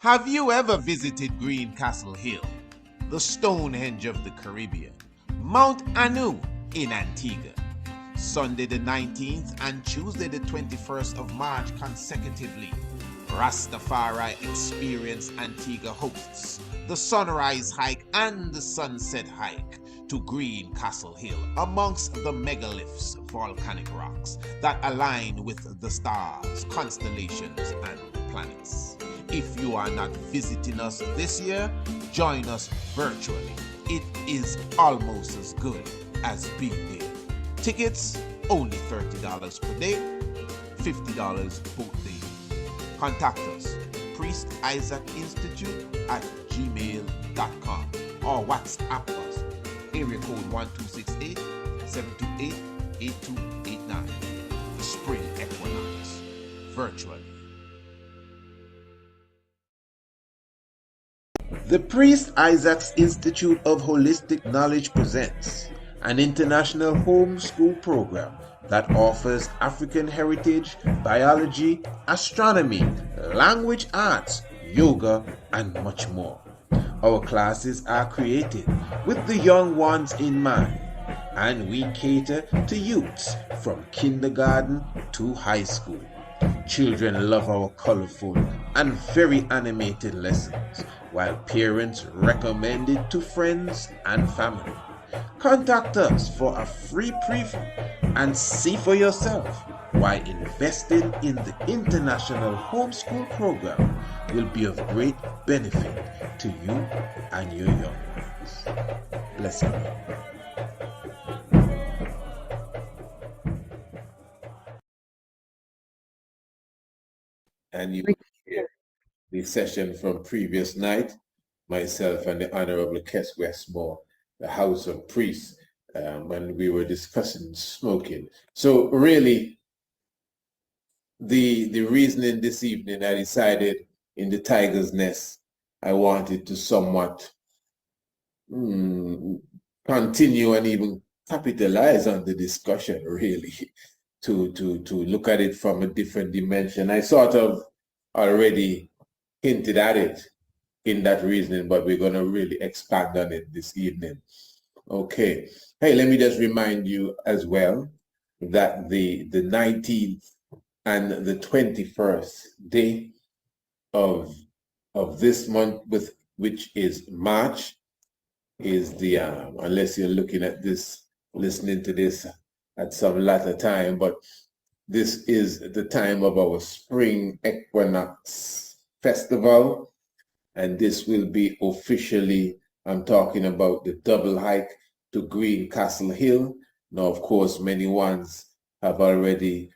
Have you ever visited Greencastle Hill, the Stonehenge of the Caribbean, Mount Anu in Antigua? Sunday the 19th and Tuesday the 21st of March consecutively, Rastafari Experience Antigua hosts the Sunrise Hike and the Sunset Hike to Greencastle Hill amongst the megaliths, volcanic rocks that align with the stars, constellations, and planets. If you are not visiting us this year, join us virtually. It is almost as good as being there. Tickets only $30 per day, $50 both days. Contact us, Priest Isaac Institute at gmail.com or WhatsApp us, area code 1268-728-8289. The Spring Equinox, virtually. The Priest Isaac's Institute of Holistic Knowledge presents an international homeschool program that offers African heritage, biology, astronomy, language arts, yoga, and much more. Our classes are created with the young ones in mind, and we cater to youths from kindergarten to high school. Children love our colorful and very animated lessons, while parents recommend it to friends and family. Contact us for a free preview and see for yourself why investing in the international homeschool program will be of great benefit to you and your young ones. Bless you. And you hear the session from previous night, myself and the Honorable Kes Westmore, the House of Priests, when we were discussing smoking. So really, the reasoning this evening, I decided in the Tiger's Nest, I wanted to somewhat continue and even capitalize on the discussion, really, to look at it from a different dimension. I sort of already hinted at it in that reasoning, but we're going to really expand on it this evening. Okay. Hey, let me just remind you as well that the 19th and the 21st day of this month, which is March, is the unless you're looking at this, listening to this at some later time, but this is the time of our Spring Equinox Festival, and this will be officially, I'm talking about the double hike to Greencastle Hill. Now, of course, many ones have already,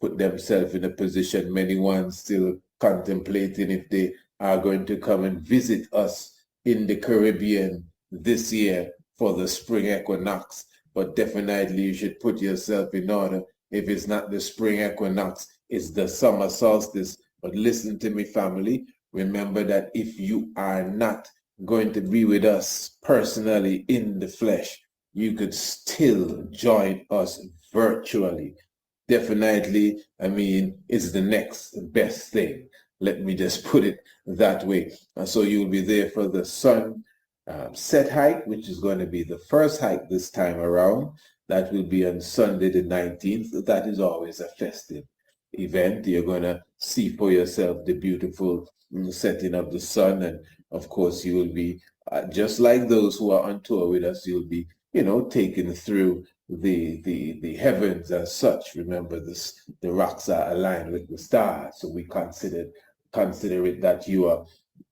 put themselves in a position, many ones still contemplating if they are going to come and visit us in the Caribbean this year for the Spring Equinox. But definitely you should put yourself in order. If it's not the Spring Equinox, it's the summer solstice. But listen to me, family. Remember that if you are not going to be with us personally in the flesh, you could still join us virtually. Definitely, it's the next best thing. Let me just put it that way. And so you'll be there for the sunset hike, which is going to be the first hike this time around. That will be on Sunday the 19th. That is always a festive event. You're going to see for yourself the beautiful setting of the sun. And of course, you will be, just like those who are on tour with us, you'll be, taken through the heavens as such. Remember, the rocks are aligned with the stars. So we consider it that you are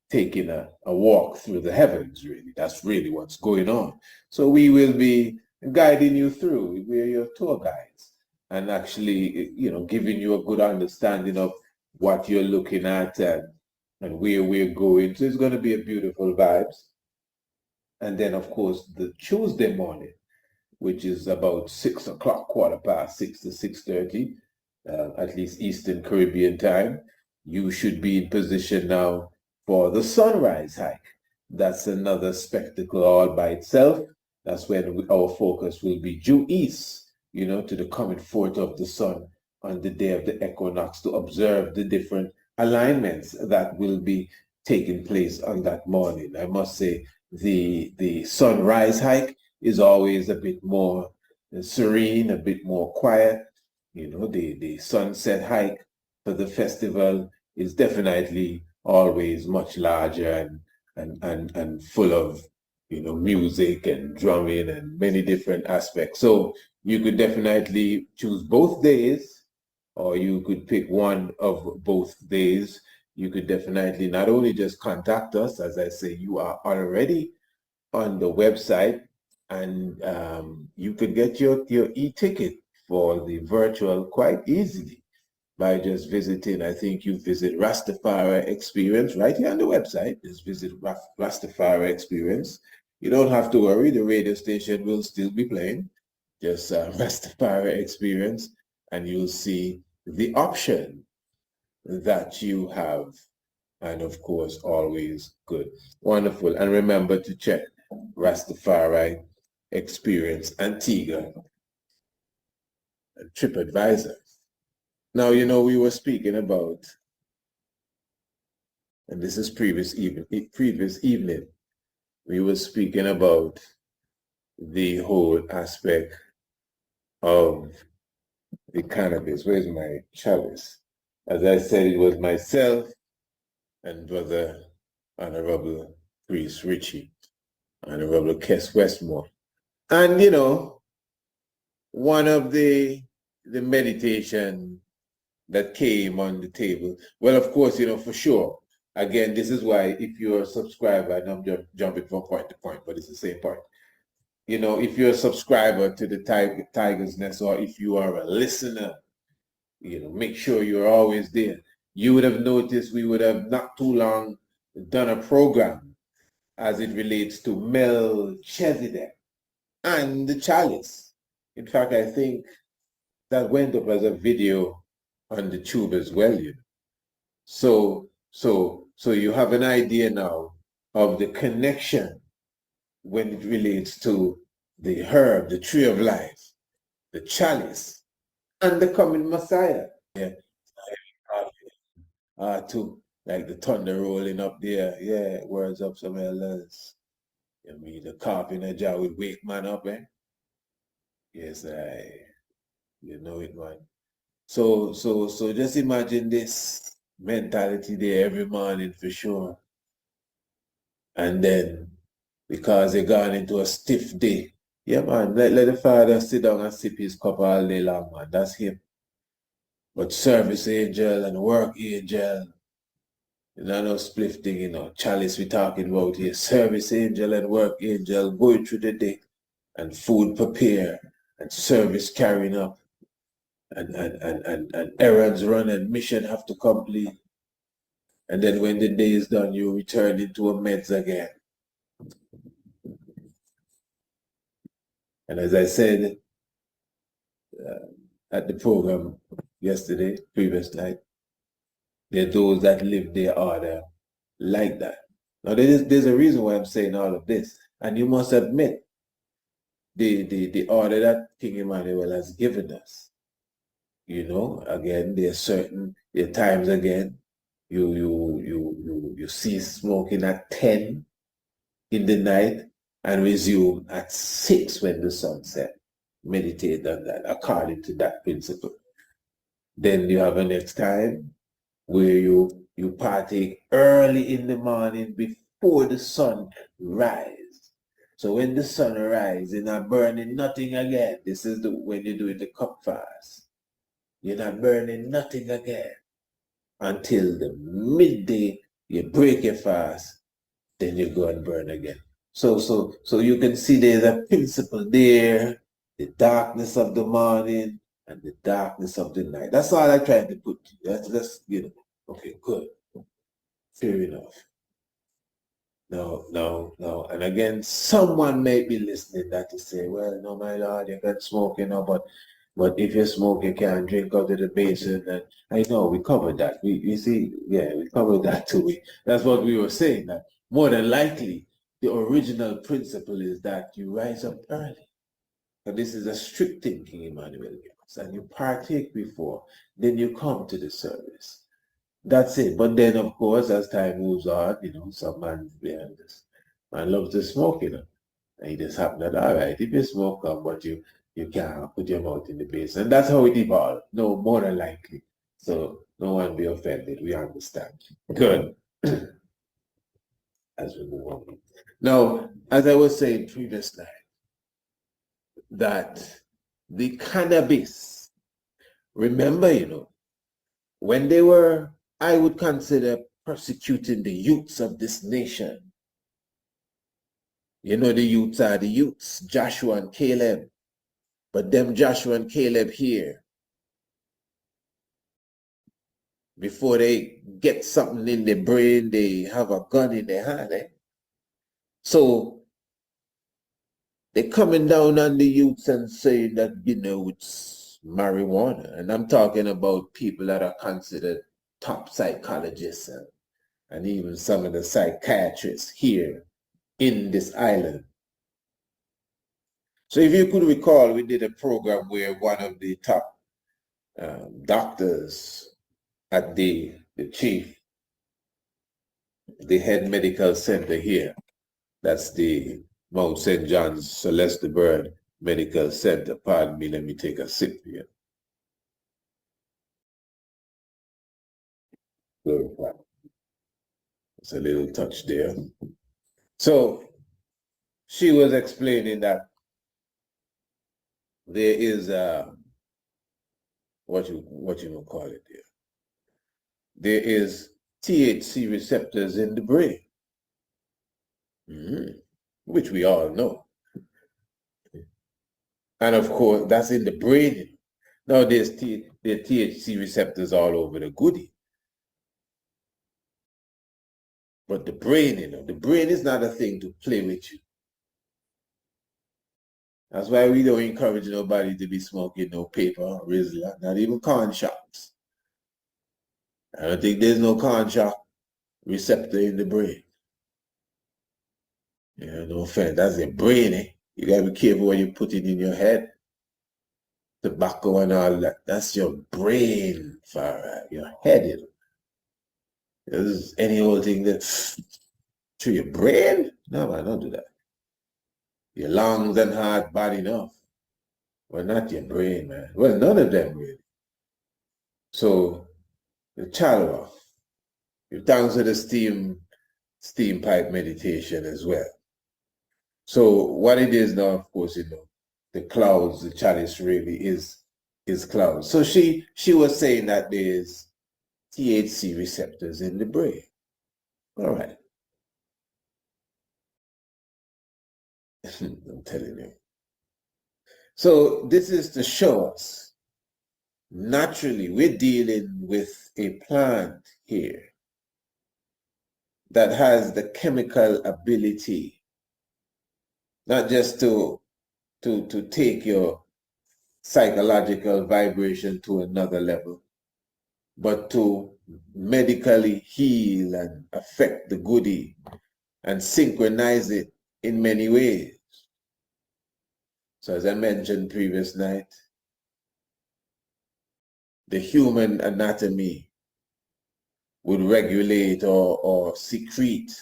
taking a walk through the heavens, really. That's really what's going on. So we will be guiding you through. We're your tour guides and actually, giving you a good understanding of what you're looking at and where we're going. So it's going to be a beautiful vibes. And then, of course, the Tuesday morning, which is about 6 o'clock, 6:15 to 6:30, at least Eastern Caribbean time, you should be in position now for the sunrise hike. That's another spectacle all by itself. That's when our focus will be due east, to the coming forth of the sun on the day of the equinox to observe the different alignments that will be taking place on that morning. I must say the sunrise hike is always a bit more serene, a bit more quiet. You know, the sunset hike for the festival is definitely always much larger and full of, you know, music and drumming and many different aspects. So you could definitely choose both days, or you could pick one of both days. You could definitely not only just contact us, as I say, you are already on the website, and you could get your e-ticket for the virtual quite easily by just visiting. I think you visit Rastafari Experience right here on the website. Just visit Rastafari Experience. You don't have to worry, the radio station will still be playing. Just Rastafari Experience, and you'll see the option that you have. And of course, always good. Wonderful. And remember to check Rastafari Experience Antigua and TripAdvisor. Now, you know, we were speaking about, and this is previous evening, we were speaking about the whole aspect of the cannabis. Where's my chalice? As I said, it was myself and Brother Honorable Priest Ritchie, Honorable Kes Westmore. And, you know, one of the meditation that came on the table, well, of course, you know, for sure, again, this is why if you're a subscriber, and I'm jumping from point to point, but it's the same point. You know, if you're a subscriber to the Tiger's Nest, or if you are a listener, you know, make sure you're always there. You would have noticed we would have not too long done a program as it relates to Melchizedek and the chalice. In fact, I think that went up as a video on the tube as well, you know. So you have an idea now of the connection when it relates to the herb, the tree of life, the chalice, and the coming Messiah. Yeah. Too, like the thunder rolling up there. Yeah, words up some elders. I mean, the carp in a jar will wake man up, eh? Yes, you know it, man. So just imagine this mentality there every morning for sure. And then, because they gone into a stiff day, yeah, man, let the father sit down and sip his cup all day long, man. That's him. But service angel and work angel, you know, no spliff thing, you know, chalice we talking about here. Service angel and work angel going through the day, and food prepare, and service carrying up, and errands run, and mission have to complete. And then when the day is done, you return into a meds again. And as I said at the program yesterday, previous night, there are those that live their order like that. Now, there's a reason why I'm saying all of this. And you must admit, the order that King Emmanuel has given us, you know, again, there are times again, you cease smoking at 10 in the night and resume at 6 when the sun sets. Meditate on that according to that principle. Then you have a next time where you partake early in the morning before the sun rises. So when the sun rises, you're not burning nothing again. This is when you're doing the cup fast. You're not burning nothing again until the midday. You break your fast, then you go and burn again. So you can see there's a principle there, the darkness of the morning and the darkness of the night. That's all I tried to put. That's you know. Okay, good. Fair enough. No. And again, someone may be listening that to say, well, no, my lord, you can smoke, you know, but if you smoke, you can't drink out of the basin. And I know we covered that. We see, yeah, we covered that too. That's what we were saying, that more than likely, the original principle is that you rise up early. And this is a strict thinking Emmanuel gives. And you partake before, then you come to the service. That's it. But then, of course, as time moves on, some man behind this man loves to smoke, and he just happen that, all right, if you smoke, but you can't put your mouth in the base. And that's how it evolved. No, more than likely. So no one be offended. We understand. Good. As we move on. Now, as I was saying previously, that the cannabis, remember, when they were, I would consider persecuting the youths of this nation. The youths are the youths, Joshua and Caleb. But them Joshua and Caleb here, before they get something in their brain, they have a gun in their hand. So they're coming down on the youths and saying that, it's marijuana. And I'm talking about people that are considered top psychologists and even some of the psychiatrists here in this island. So if you could recall, we did a program where one of the top doctors at the chief, the head medical center here, that's the Mount St. John's Celeste Bird Medical Center. Pardon me, let me take a sip here. It's a little touch there. So she was explaining that there is what you call it there. There is THC receptors in the brain, which we all know. And of course, that's in the brain. Now there's THC receptors all over the goodie. But the brain, the brain is not a thing to play with you. That's why we don't encourage nobody to be smoking no paper, Rizla, not even corn shops. I don't think there's no corn shop receptor in the brain. No offense, that's your brain, eh? You gotta be careful what you put it in your head. Tobacco and all that. That's your brain, Farah. Your head, There's any old thing that to your brain? No, man, don't do that. Your lungs and heart, bad enough. Well, not your brain, man. Well, none of them really. So the chalwa, thanks to the steam pipe meditation as well. So what it is now, of course, the clouds, the chalice really is clouds. So she was saying that there's THC receptors in the brain. All right. I'm telling you. So this is to show us, naturally, we're dealing with a plant here that has the chemical ability, not just to take your psychological vibration to another level, but to medically heal and affect the goodie and synchronize it in many ways. So as I mentioned previous night, the human anatomy would regulate or secrete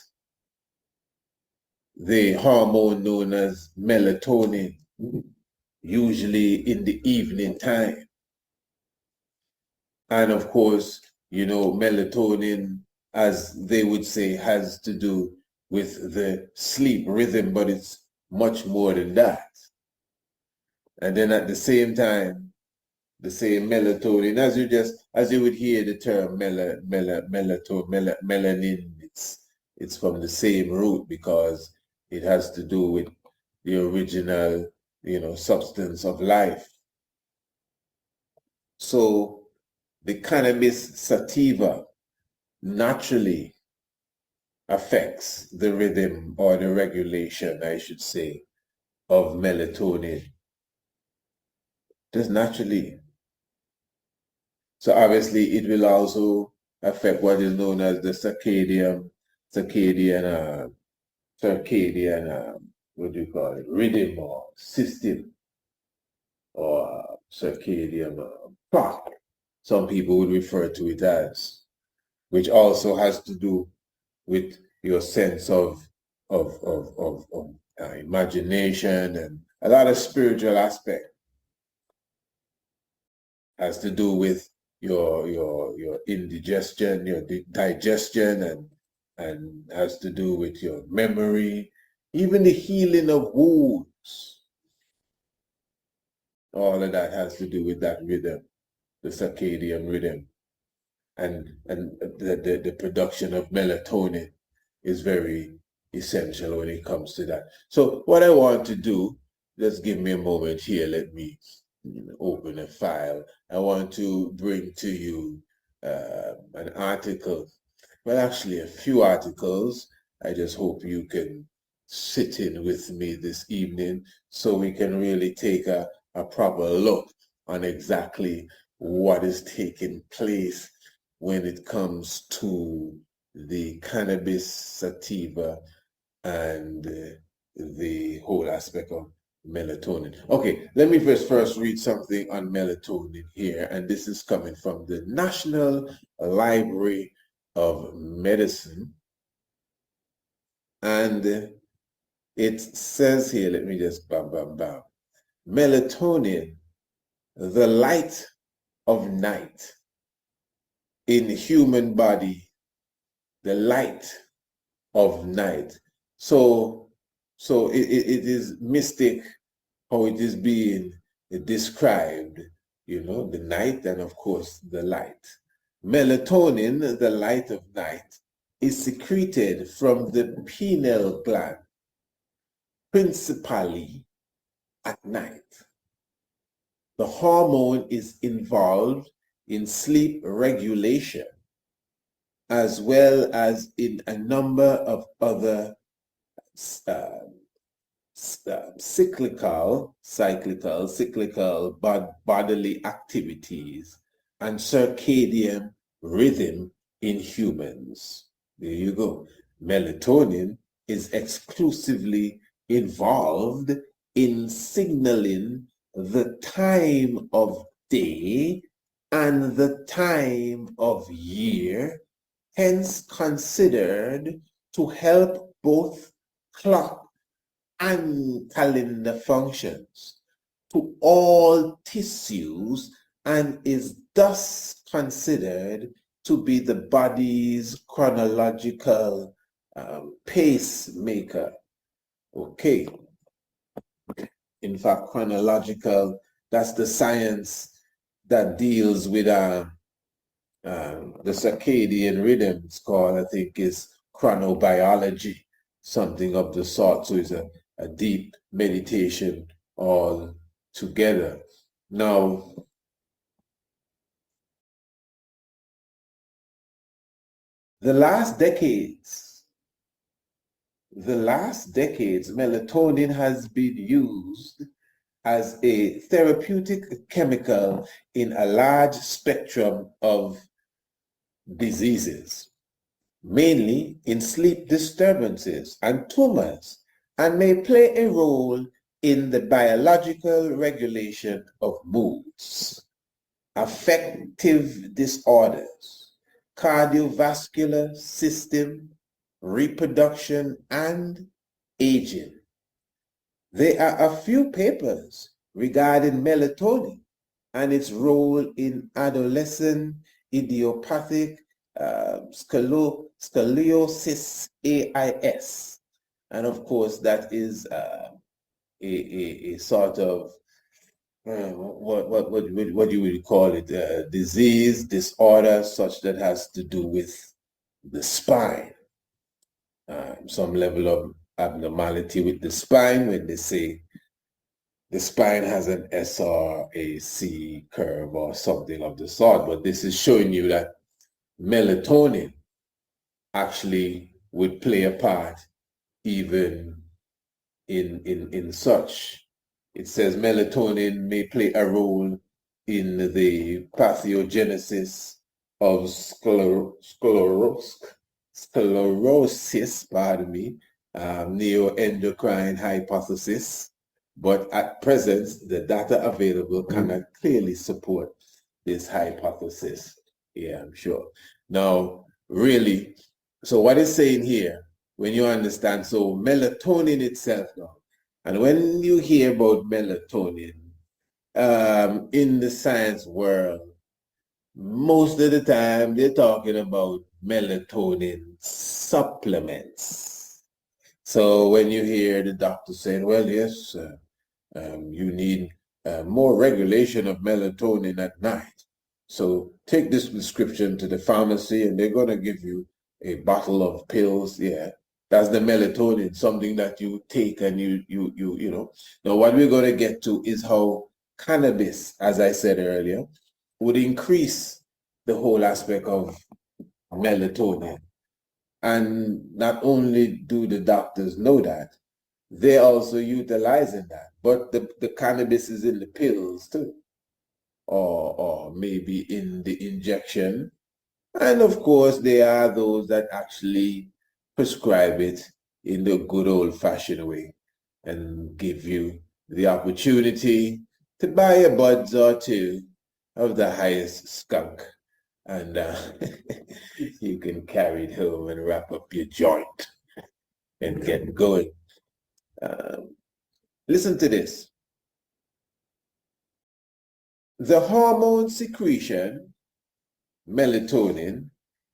the hormone known as melatonin, usually in the evening time. And of course, melatonin, as they would say, has to do with the sleep rhythm, but it's much more than that. And then at the same time, the same melatonin, as you would hear the term melanin, it's from the same root because it has to do with the original, substance of life. So the cannabis sativa naturally affects the rhythm or the regulation, I should say, of melatonin. Just naturally. So obviously it will also affect what is known as the circadian what do you call it, rhythm or system or circadian clock. Some people would refer to it as. which also has to do with your sense of imagination, and a lot of spiritual aspect has to do with your indigestion, your digestion, and has to do with your memory, even the healing of wounds. All of that has to do with that rhythm, the circadian rhythm, and the production of melatonin is very essential when it comes to that. So what I want to do, just give me a moment here. Let me open a file. I want to bring to you an article. Well, actually, a few articles. I just hope you can sit in with me this evening so we can really take a proper look on exactly what is taking place when it comes to the cannabis sativa and the whole aspect of melatonin. Okay, let me first read something on melatonin here, and this is coming from the National Library of Medicine. And it says here, let me just melatonin, the light of night in the human body, the light of night. So it is mystic how it is being described, the night and of course the light. Melatonin, the light of night, is secreted from the pineal gland, principally at night. The hormone is involved in sleep regulation as well as in a number of other cyclical bodily activities and circadian rhythm in humans. There you go. Melatonin is exclusively involved in signaling the time of day and the time of year, hence considered to help both clock and calendar functions to all tissues, and is thus considered to be the body's chronological pacemaker. Okay. In fact, chronological, that's the science that deals with the circadian rhythm. It's called, I think, is chronobiology, something of the sort. So it's a deep meditation all together. Now, the last decades, melatonin has been used as a therapeutic chemical in a large spectrum of diseases, mainly in sleep disturbances and tumors, and may play a role in the biological regulation of moods, affective disorders, cardiovascular system, reproduction, and aging. There are a few papers regarding melatonin and its role in adolescent idiopathic scoliosis AIS. And of course, that is a sort of what you would call it, disease, disorder, such that has to do with the spine. Some level of abnormality with the spine when they say the spine has an SRAC curve or something of the sort. But this is showing you that melatonin actually would play a part even in such. It says melatonin may play a role in the pathogenesis of sclerosis, neuroendocrine hypothesis, but at present, the data available cannot clearly support this hypothesis. Yeah, I'm sure. Now, really. So what it's saying here, when you understand, so melatonin itself now, and when you hear about melatonin in the science world, most of the time they're talking about melatonin supplements. So when you hear the doctor saying, well, yes, you need more regulation of melatonin at night. So take this prescription to the pharmacy and they're going to give you a bottle of pills. Yeah, that's the melatonin, something that you take and you know. Now, what we're going to get to is how cannabis, as I said earlier, would increase the whole aspect of melatonin. And not only do the doctors know that, they're also utilizing that. But the cannabis is in the pills too, or maybe in the injection. And of course, there are those that actually prescribe it in the good old-fashioned way and give you the opportunity to buy a buds or two of the highest skunk. And you can carry it home and wrap up your joint and get going. Listen to this. The hormone secretion, melatonin,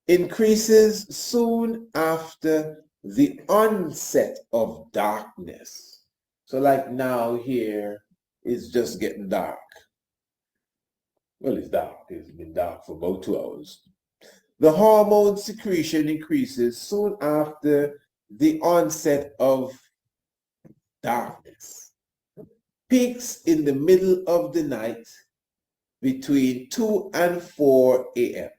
increases soon after the onset of darkness. So like now here, it's just getting dark. Well, it's dark. It's been dark for about 2 hours. The hormone secretion increases soon after the onset of darkness. Peaks in the middle of the night between 2 and 4 a.m.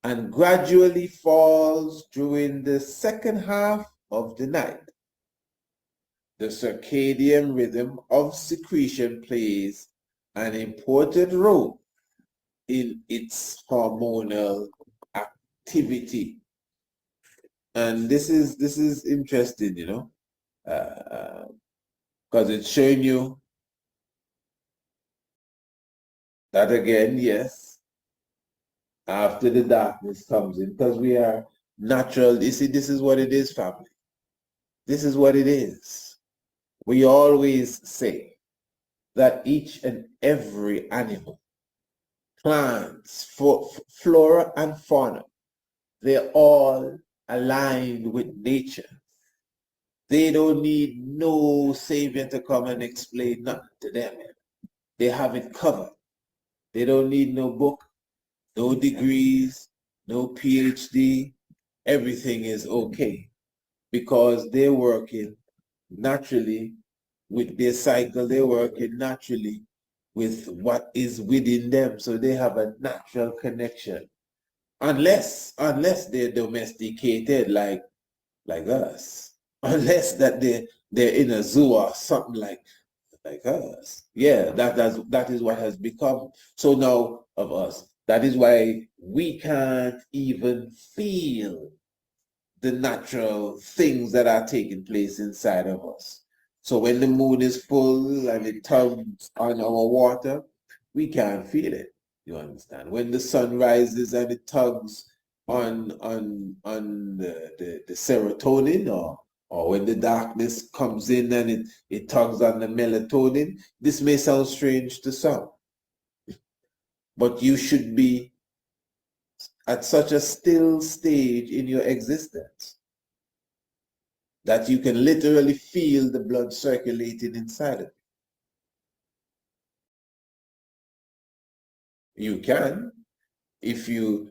and gradually falls during the second half of the night. The circadian rhythm of secretion plays an important role in its hormonal activity. And this is interesting, you know, because it's showing you that again, yes, after the darkness comes in, because we are natural. You see, this is what it is, family. This is what it is. We always say that each and every animal, plants, flora and fauna, they're all aligned with nature. They don't need no savior to come and explain nothing to them. They have it covered. They don't need no book, no degrees, no PhD. Everything is okay because they're working naturally with their cycle. They're working naturally with what is within them. So they have a natural connection. Unless they're domesticated like us. Unless that they're in a zoo or something like us. Yeah, that is what has become so now of us. That is why we can't even feel the natural things that are taking place inside of us. So when the moon is full and it tugs on our water, we can't feel it. You understand? When the sun rises and it tugs on the serotonin, or when the darkness comes in and it tugs on the melatonin, this may sound strange to some, but you should be at such a still stage in your existence that you can literally feel the blood circulating inside of you. You can,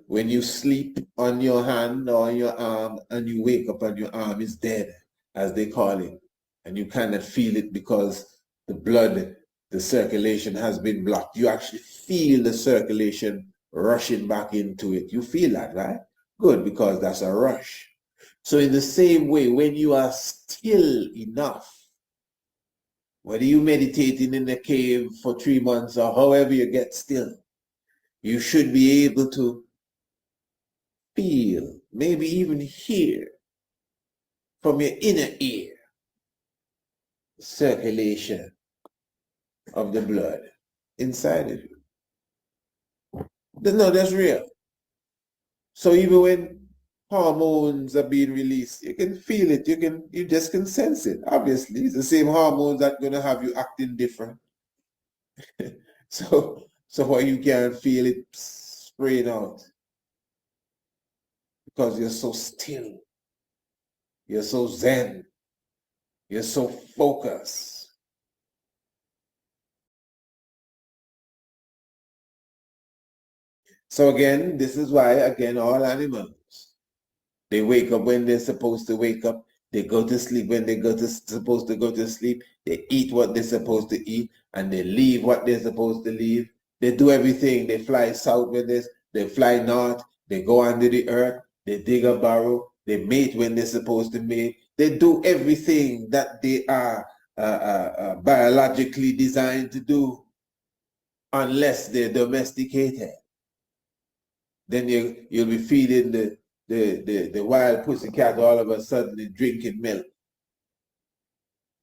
when you sleep on your hand or on your arm and you wake up and your arm is dead, as they call it, and you cannot feel it because the circulation has been blocked. You actually feel the circulation rushing back into it. You feel that, right? Good, because that's a rush. So in the same way, when you are still enough, whether you meditating in the cave for 3 months or however you get still, you should be able to feel, maybe even hear from your inner ear, circulation of the blood inside of you. No, that's real. So even when hormones are being released, you can feel it. You just can sense it. Obviously, it's the same hormones that gonna have you acting different. So why you can't feel it spraying out? Because you're so still, you're so zen, you're so focused. So again, this is why, again, all animals, they wake up when they're supposed to wake up. They go to sleep when supposed to go to sleep. They eat what they're supposed to eat, and they leave what they're supposed to leave. They do everything. They fly south with this. They fly north. They go under the earth. They dig a burrow. They mate when they're supposed to mate. They do everything that they are biologically designed to do, unless they're domesticated. Then you'll be feeding the wild pussycat all of a sudden drinking milk.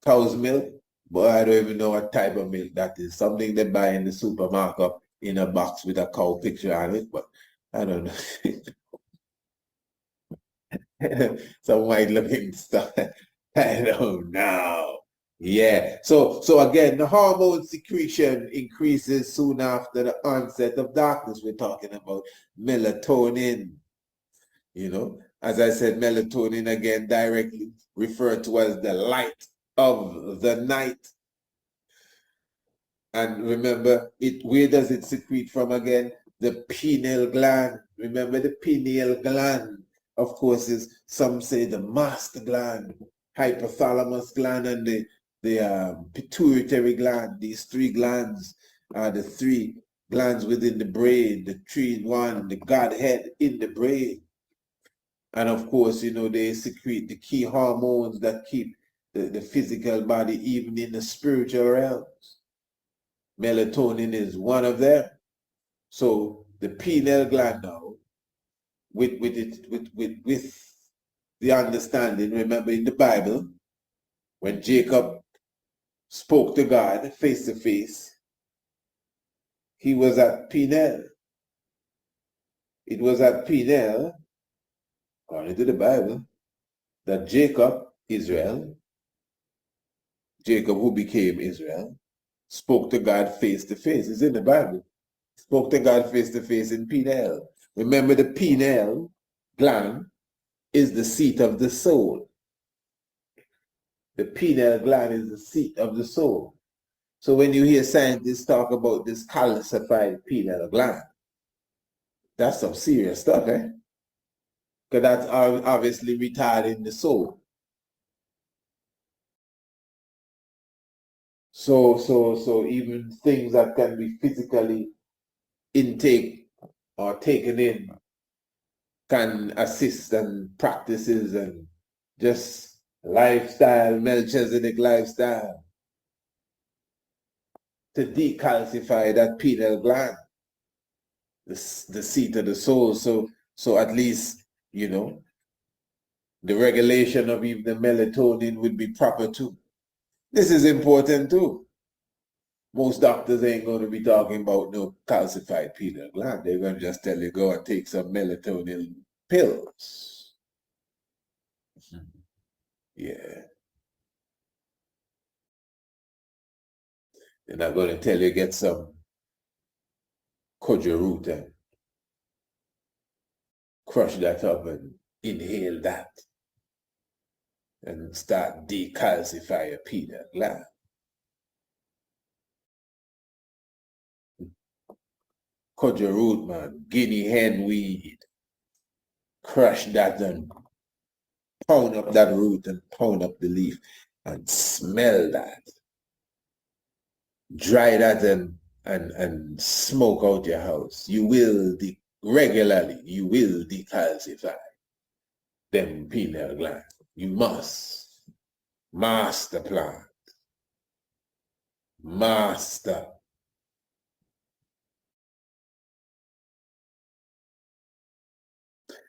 Cow's milk, but I don't even know what type of milk that is. Something they buy in the supermarket in a box with a cow picture on it, but I don't know. Some white looking stuff. I don't know. Yeah. So again, the hormone secretion increases soon after the onset of darkness. We're talking about melatonin. As I said, melatonin again directly referred to as the light of the night. And remember, where does it secrete from again? The pineal gland. Remember, the pineal gland, of course, is, some say, the master gland, hypothalamus gland, and the pituitary gland. These three glands are the three glands within the brain, the three in one, the Godhead in the brain. And of course, they secrete the key hormones that keep the physical body even in the spiritual realms. Melatonin is one of them. So the pineal gland now, with the understanding, remember in the Bible, when Jacob spoke to God face to face, he was at pineal. It was at pineal, according to the Bible, that Jacob, Jacob who became Israel, spoke to God face to face. It's in the Bible. Spoke to God face to face in pineal. Remember, the pineal gland is the seat of the soul. The pineal gland is the seat of the soul. So when you hear scientists talk about this calcified pineal gland, that's some serious stuff, eh? Because that's obviously retarding the soul. So even things that can be physically intake or taken in can assist, and practices and just lifestyle, Melchizedek lifestyle, to decalcify that pineal gland, the seat of the soul. So at least, the regulation of even the melatonin would be proper too. This is important too. Most doctors ain't going to be talking about no calcified pineal gland. They're going to just tell you, go and take some melatonin pills. Yeah. They're not going to tell you get some kojo root and crush that up and inhale that and start decalcify your pineal gland. Kojo root, man, guinea hen weed, crush that and pound up that root and pound up the leaf and smell that. Dry that and smoke out your house. You will regularly, you will decalcify them pineal gland. You must master plan. Master.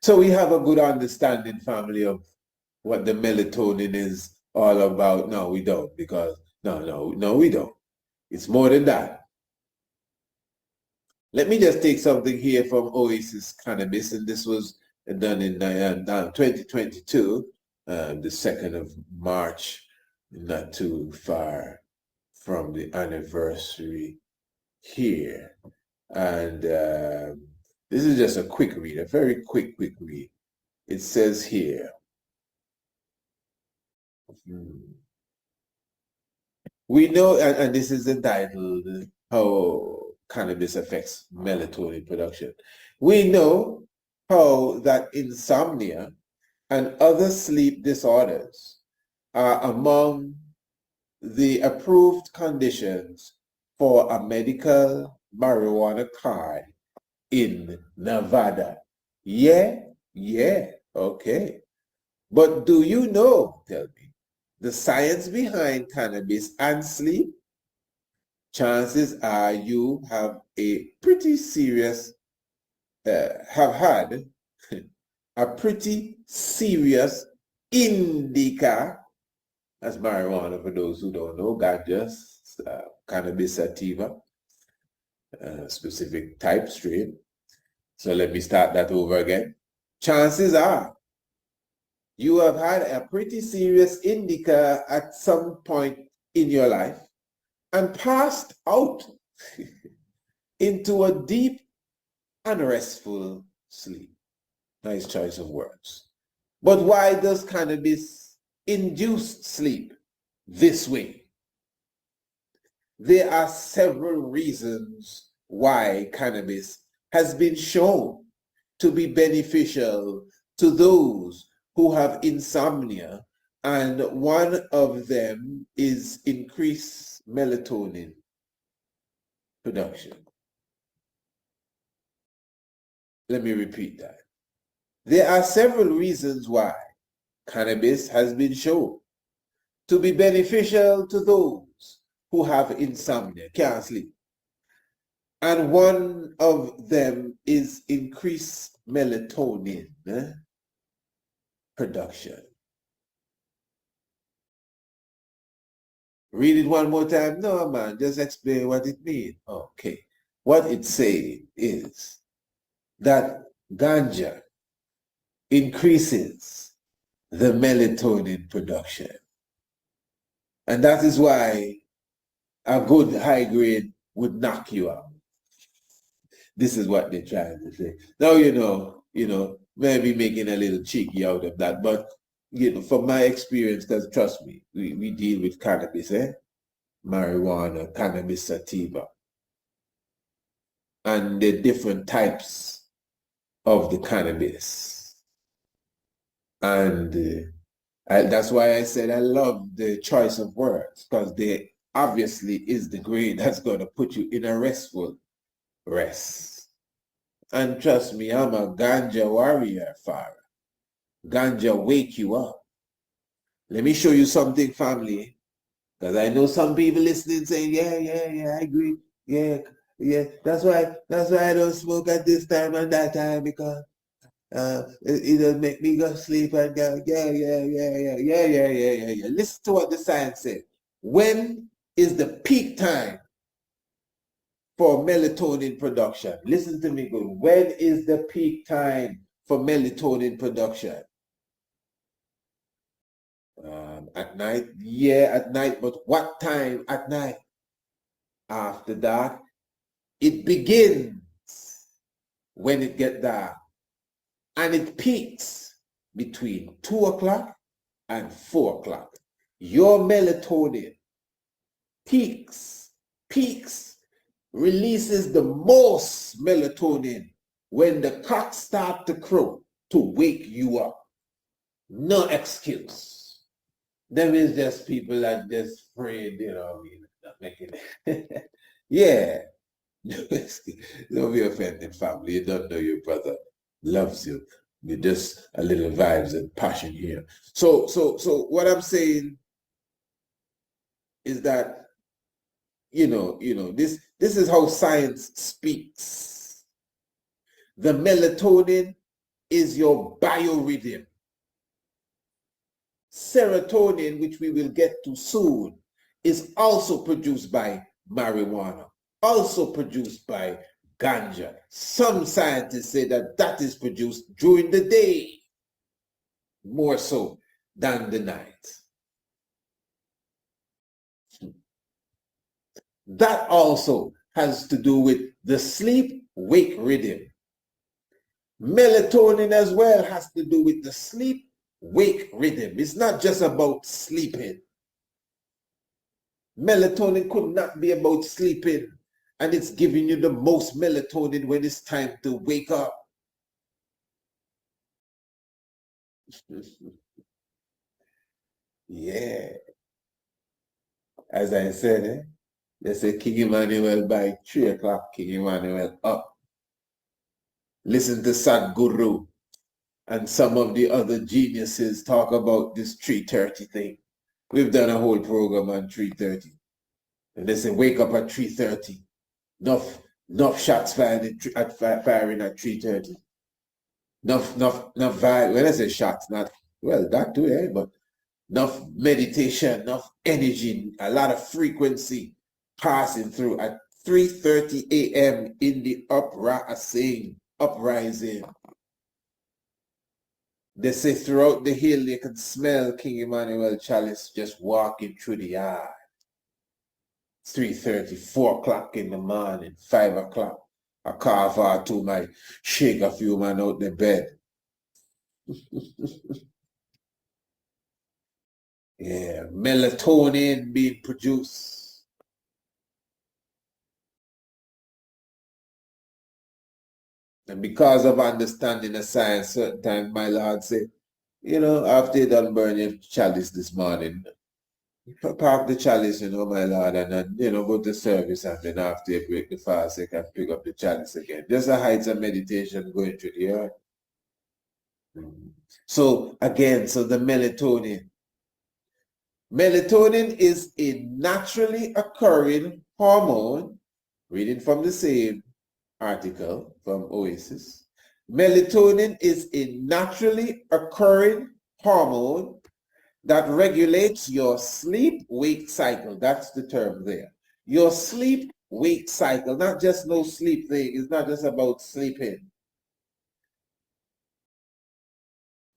So we have a good understanding, family, of what the melatonin is all about. No, we don't, because no, we don't. It's more than that. Let me just take something here from Oasis Cannabis, and this was done in 2022, the 2nd of March, not too far from the anniversary here. And this is just a quick read, a very quick read. It says here, we know, and this is entitled, How Cannabis Affects Melatonin Production. We know how that insomnia and other sleep disorders are among the approved conditions for a medical marijuana card in Nevada. Yeah, okay. But do you know, tell me, the science behind cannabis and sleep? Chances are you have a pretty serious, have had a pretty serious indica, that's marijuana for those who don't know, ganja, cannabis sativa, specific type strain. So let me start that over again. Chances are you have had a pretty serious indica at some point in your life and passed out into a deep and restful sleep. Nice choice of words. But why does cannabis induce sleep this way? There are several reasons why cannabis has been shown to be beneficial to those who have insomnia, and one of them is increased melatonin production. Let me repeat that. There are several reasons why cannabis has been shown to be beneficial to those who have insomnia, can't sleep. And one of them is increased melatonin production. Read it one more time. No, man, just explain what it means. Okay. What it's saying is that ganja increases the melatonin production. And that is why a good high grade would knock you out. This is what they're trying to say. Now, you know, maybe making a little cheeky out of that, but from my experience, because trust me, we deal with cannabis, marijuana, cannabis sativa, and the different types of the cannabis. And that's why I said I love the choice of words, because they obviously is the grade that's going to put you in a restful rest. And trust me, I'm a ganja warrior, Farah. Ganja wake you up. Let me show you something, family, because I know some people listening saying, yeah, I agree. Yeah. That's why I don't smoke at this time and that time, because it doesn't make me go sleep and go, yeah. Listen to what the science said. When is the peak time for melatonin production? Listen to me good. When is the peak time for melatonin production? At night? Yeah, at night. But what time at night? After dark. It begins when it gets dark. And it peaks between 2 o'clock and 4 o'clock. Your melatonin peaks, releases the most melatonin when the cocks start to crow to wake you up. No excuse. Them is just people that just afraid, not making it. Yeah. Don't be offended, family. You don't know your brother loves you. With just a little vibes and passion here. So what I'm saying is that this is how science speaks. The melatonin is your biorhythm. Serotonin, which we will get to soon, is also produced by marijuana, also produced by ganja. Some scientists say that that is produced during the day, more so than the night. That also has to do with the sleep-wake rhythm. Melatonin as well has to do with the sleep-wake rhythm. It's not just about sleeping. Melatonin could not be about sleeping, and it's giving you the most melatonin when it's time to wake up. Yeah. As I said, they say King Emmanuel by 3 o'clock, King Emmanuel up. Listen to Sadhguru and some of the other geniuses talk about this 3:30 thing. We've done a whole program on 3:30. And they say wake up at 3:30. Enough shots firing at 3:30. Enough when I say shots, not, well, that too, eh? But enough meditation, enough energy, a lot of frequency passing through at 3:30 a.m. in the uprising. They say throughout the hill you can smell King Emmanuel Chalice just walking through the yard. 3:30, 4 o'clock in the morning, 5 o'clock. I cough or two, might shake a few man out the bed. Yeah, melatonin being produced. And because of understanding the science, certain times my Lord say, after you done burn your chalice this morning, park the chalice, my Lord, and then, go to service, and then after you break the fast, you can pick up the chalice again. Just a heights of meditation going through the earth. So again, the melatonin. Melatonin is a naturally occurring hormone, reading from the same article from Oasis. Melatonin is a naturally occurring hormone that regulates your sleep-wake cycle. That's the term there. Your sleep-wake cycle, not just no sleep thing. It's not just about sleeping.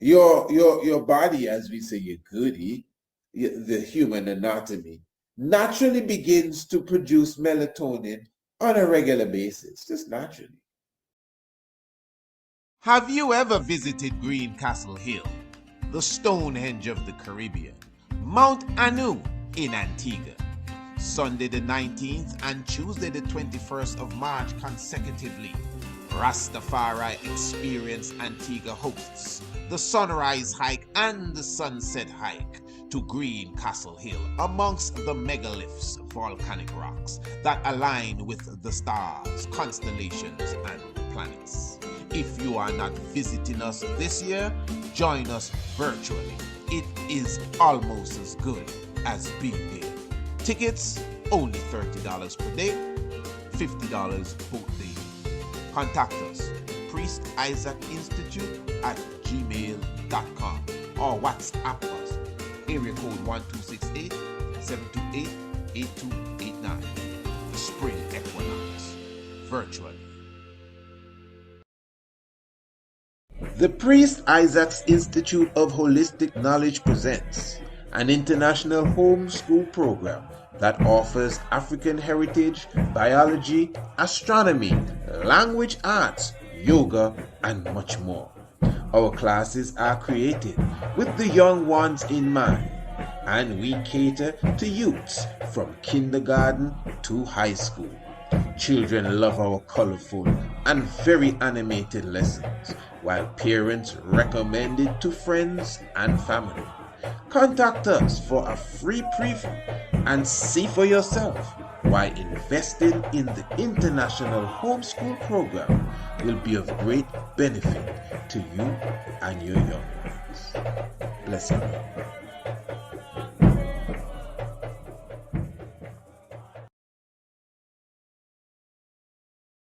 Your body, as we say, your goodie, the human anatomy, naturally begins to produce melatonin on a regular basis, just naturally. Have you ever visited Greencastle Hill, the Stonehenge of the Caribbean, Mount Anu in Antigua? Sunday the 19th and Tuesday the 21st of March consecutively, Rastafari Experience Antigua hosts the Sunrise Hike and the Sunset Hike to Greencastle Hill amongst the megaliths, volcanic rocks that align with the stars, constellations, and planets. If you are not visiting us this year, join us virtually. It is almost as good as being there. Tickets only $30 per day, $50 both days. Contact us, Priest Isaac Institute at gmail.com or WhatsApp us, area code 1268-728-8289. The Spring Equinox, virtually. The Priest Isaac's Institute of Holistic Knowledge presents an international homeschool program that offers African heritage, biology, astronomy, language arts, yoga, and much more. Our classes are created with the young ones in mind, and we cater to youths from kindergarten to high school. Children love our colorful and very animated lessons, while parents recommend it to friends and family. Contact us for a free preview and see for yourself why investing in the international homeschool program will be of great benefit to you and your young ones. Bless you.